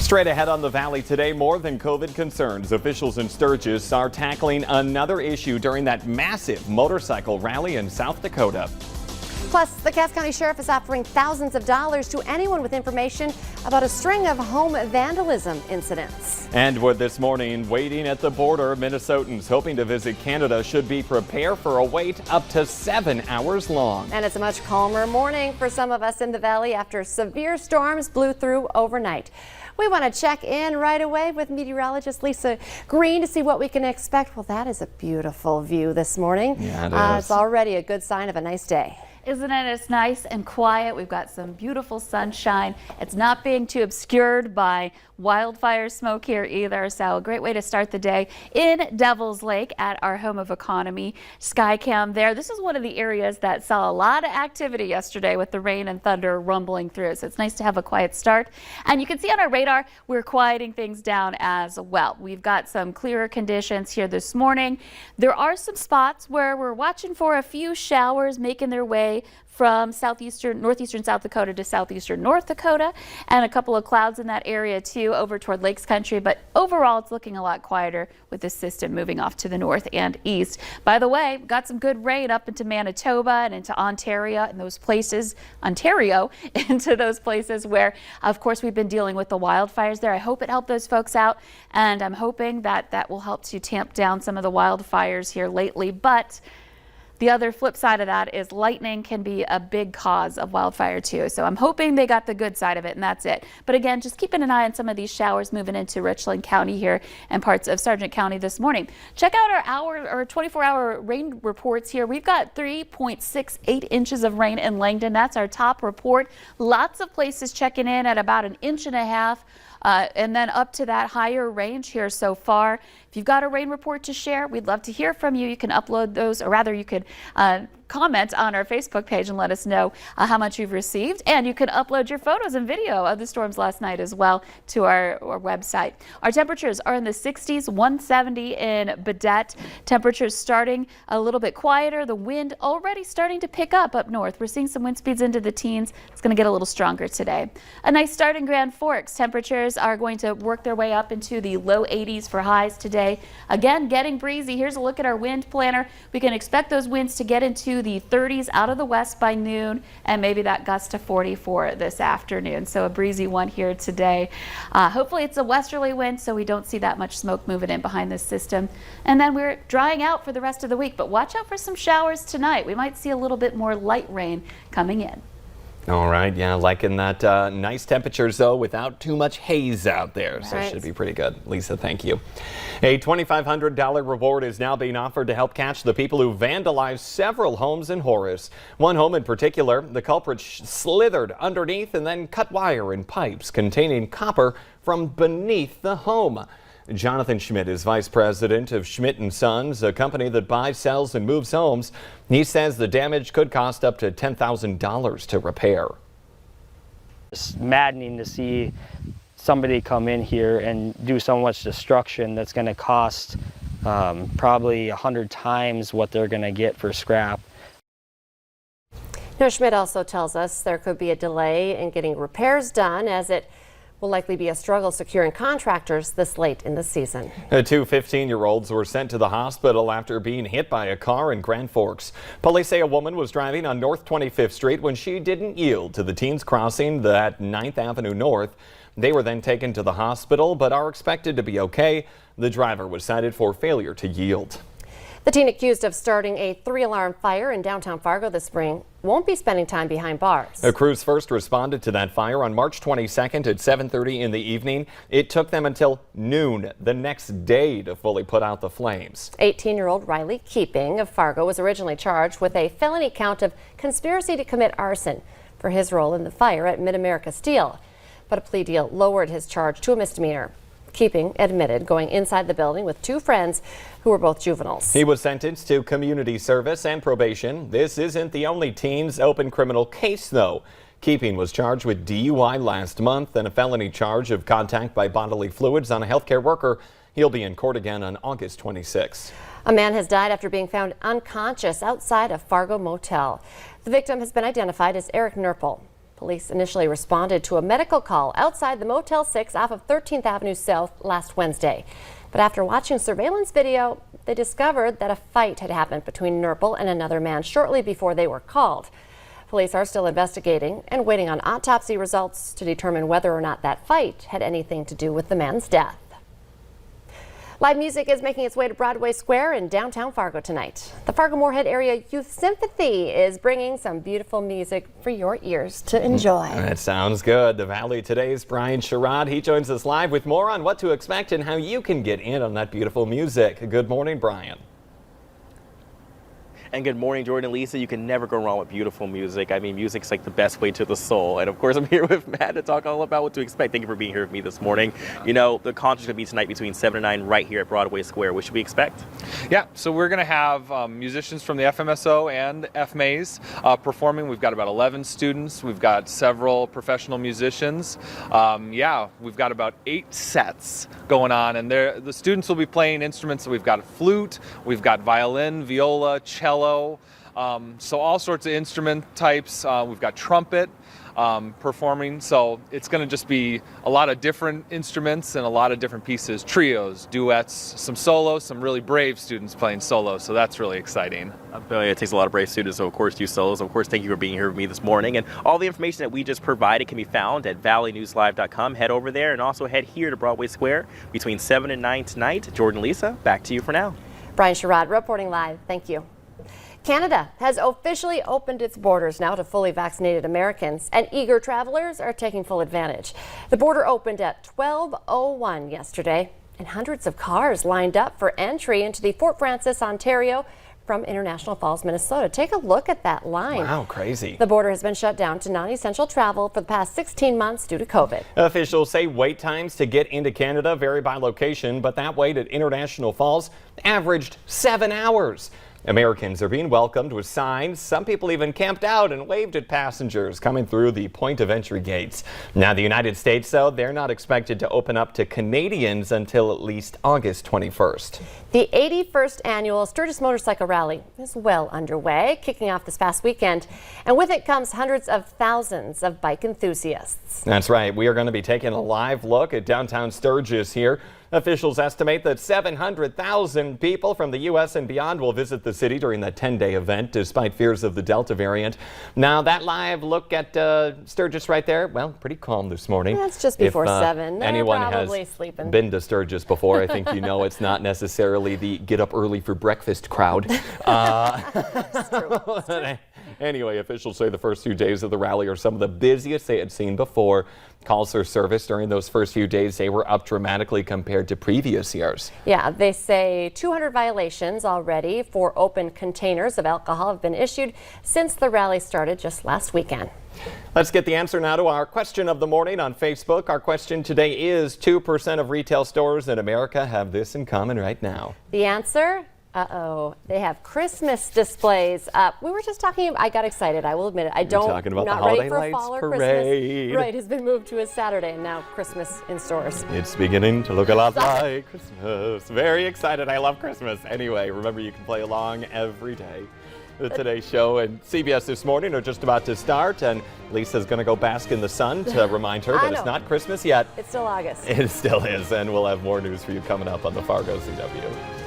Straight ahead on the Valley today, more than COVID concerns. Officials in Sturgis are tackling another issue during that massive motorcycle rally in South Dakota. Plus, the Cass County Sheriff is offering thousands of dollars to anyone with information about a string of home vandalism incidents. And with this morning, waiting at the border, Minnesotans hoping to visit Canada should be prepared for a wait up to 7 hours long. And it's a much calmer morning for some of us in the valley after severe storms blew through overnight. We want to check in right away with meteorologist Lisa Green to see what we can expect. Well, that is a beautiful view this morning. Yeah, it is. It's already a good sign of a nice day. Isn't it? It's nice and quiet. We've got some beautiful sunshine. It's not being too obscured by wildfire smoke here either. So a great way to start the day in Devil's Lake at our home of economy. Skycam there. This is one of the areas that saw a lot of activity yesterday with the rain and thunder rumbling through. So it's nice to have a quiet start. And you can see on our radar, we're quieting things down as well. We've got some clearer conditions here this morning. There are some spots where we're watching for a few showers making their way from northeastern South Dakota to southeastern North Dakota, and a couple of clouds in that area too over toward Lakes Country. But overall, it's looking a lot quieter with this system moving off to the north and east. By the way, got some good rain up into Manitoba and into Ontario and those places, into those places where, of course, we've been dealing with the wildfires there. I hope it helped those folks out, and I'm hoping that that will help to tamp down some of the wildfires here lately. But the other flip side of that is lightning can be a big cause of wildfire too. So I'm hoping they got the good side of it, and that's it. But again, just keeping an eye on some of these showers moving into Richland County here and parts of Sargent County this morning. Check out our 24-hour rain reports here. We've got 3.68 inches of rain in Langdon. That's our top report. Lots of places checking in at about 1.5 inches. And then up to that higher range here so far. If you've got a rain report to share, we'd love to hear from you. You can upload those, or rather you could comment on our Facebook page and let us know how much you've received. And you can upload your photos and video of the storms last night as well to our website. Our temperatures are in the 60s, 170 in Badette. Temperatures starting a little bit quieter. The wind already starting to pick up north. We're seeing some wind speeds into the teens. It's going to get a little stronger today. A nice start in Grand Forks. Temperatures are going to work their way up into the low 80s for highs today. Again, getting breezy. Here's a look at our wind planner. We can expect those winds to get into the 30s out of the west by noon, and maybe that gust to 40 for this afternoon. So a breezy one here today. Hopefully it's a westerly wind, so we don't see that much smoke moving in behind this system. And then we're drying out for the rest of the week, but watch out for some showers tonight. We might see a little bit more light rain coming in. All right, yeah, liking that nice temperatures though without too much haze out there, so it should be pretty good. Lisa, thank you. A $2,500 reward is now being offered to help catch the people who vandalized several homes in Horace. One home in particular, the culprit slithered underneath and then cut wire and pipes containing copper from beneath the home. Jonathan Schmidt is vice president of Schmidt & Sons, a company that buys, sells, and moves homes. He says the damage could cost up to $10,000 to repair. It's maddening to see somebody come in here and do so much destruction that's going to cost probably 100 times what they're going to get for scrap. Now, Schmidt also tells us there could be a delay in getting repairs done, as it will likely be a struggle securing contractors this late in the season. Two 15-year-olds were sent to the hospital after being hit by a car in Grand Forks. Police say a woman was driving on North 25th Street when she didn't yield to the teens crossing at 9th Avenue North. They were then taken to the hospital but are expected to be okay. The driver was cited for failure to yield. The teen accused of starting a 3-alarm fire in downtown Fargo this spring won't be spending time behind bars. Crews first responded to that fire on March 22nd at 7:30 in the evening. It took them until noon the next day to fully put out the flames. 18-year-old Riley Keeping of Fargo was originally charged with a felony count of conspiracy to commit arson for his role in the fire at Mid-America Steel. But a plea deal lowered his charge to a misdemeanor. Keeping admitted going inside the building with two friends who were both juveniles. He was sentenced to community service and probation. This isn't the only teen's open criminal case, though. Keeping was charged with DUI last month and a felony charge of contact by bodily fluids on a healthcare worker. He'll be in court again on August 26. A man has died after being found unconscious outside a Fargo motel. The victim has been identified as Eric Nurple. Police initially responded to a medical call outside the Motel 6 off of 13th Avenue South last Wednesday. But after watching surveillance video, they discovered that a fight had happened between Nurple and another man shortly before they were called. Police are still investigating and waiting on autopsy results to determine whether or not that fight had anything to do with the man's death. Live music is making its way to Broadway Square in downtown Fargo tonight. The Fargo-Moorhead Area Youth Symphony is bringing some beautiful music for your ears to enjoy. That sounds good. The Valley Today's Brian Sherrod. He joins us live with more on what to expect and how you can get in on that beautiful music. Good morning, Brian. And good morning, Jordan and Lisa. You can never go wrong with beautiful music. I mean, music's like the best way to the soul. And of course, I'm here with Matt to talk all about what to expect. Thank you for being here with me this morning. You know, the concert's going to be tonight between 7 and 9 right here at Broadway Square. What should we expect? Yeah, so we're going to have musicians from the FMSO and FMAs performing. We've got about 11 students. We've got several professional musicians. We've got about 8 sets going on. And the students will be playing instruments. So we've got a flute, we've got violin, viola, cello. So all sorts of instrument types. We've got trumpet performing. So it's going to just be a lot of different instruments and a lot of different pieces, trios, duets, some solos, some really brave students playing solos. So that's really exciting. It takes a lot of brave students, so of course do solos. Of course, thank you for being here with me this morning. And all the information that we just provided can be found at valleynewslive.com. Head over there and also head here to Broadway Square between 7 and 9 tonight. Jordan, Lisa, back to you for now. Brian Sherrod reporting live. Thank you. Canada has officially opened its borders now to fully vaccinated Americans, and eager travelers are taking full advantage. The border opened at 12:01 yesterday, and hundreds of cars lined up for entry into the Fort Frances, Ontario from International Falls, Minnesota. Take a look at that line. Wow, crazy. The border has been shut down to non-essential travel for the past 16 months due to COVID. Officials say wait times to get into Canada vary by location, but that wait at International Falls averaged 7 hours. Americans are being welcomed with signs. Some people even camped out and waved at passengers coming through the point of entry gates. Now, the United States, though, they're not expected to open up to Canadians until at least August 21st. The 81st annual Sturgis Motorcycle Rally is well underway, kicking off this past weekend. And with it comes hundreds of thousands of bike enthusiasts. That's right. We are going to be taking a live look at downtown Sturgis here. Officials estimate that 700,000 people from the U.S. and beyond will visit the city during the 10-day event, despite fears of the Delta variant. Now, that live look at Sturgis right there, well, pretty calm this morning. That's just before 7. They're anyone probably has sleeping. Been to Sturgis before, I think you know it's not necessarily the get up early for breakfast crowd. It's true. Anyway, officials say the first few days of the rally are some of the busiest they had seen before. Calls for service during those first few days, they were up dramatically compared to previous years. Yeah, they say 200 violations already for open containers of alcohol have been issued since the rally started just last weekend. Let's get the answer now to our question of the morning on Facebook. Our question today is 2% of retail stores in America have this in common right now. The answer? They have Christmas displays up. We were just talking, I got excited, I will admit it. I'm talking about not the ready Holiday for fall Lights or Parade. Christmas. Right, has been moved to a Saturday and now Christmas in stores. It's beginning to look a lot like Christmas. Very excited. I love Christmas. Anyway, remember you can play along every day. The Today Show and CBS This Morning are just about to start, and Lisa's going to go bask in the sun to remind her that it's not Christmas yet. It's still August. It still is, and we'll have more news for you coming up on the Fargo CW.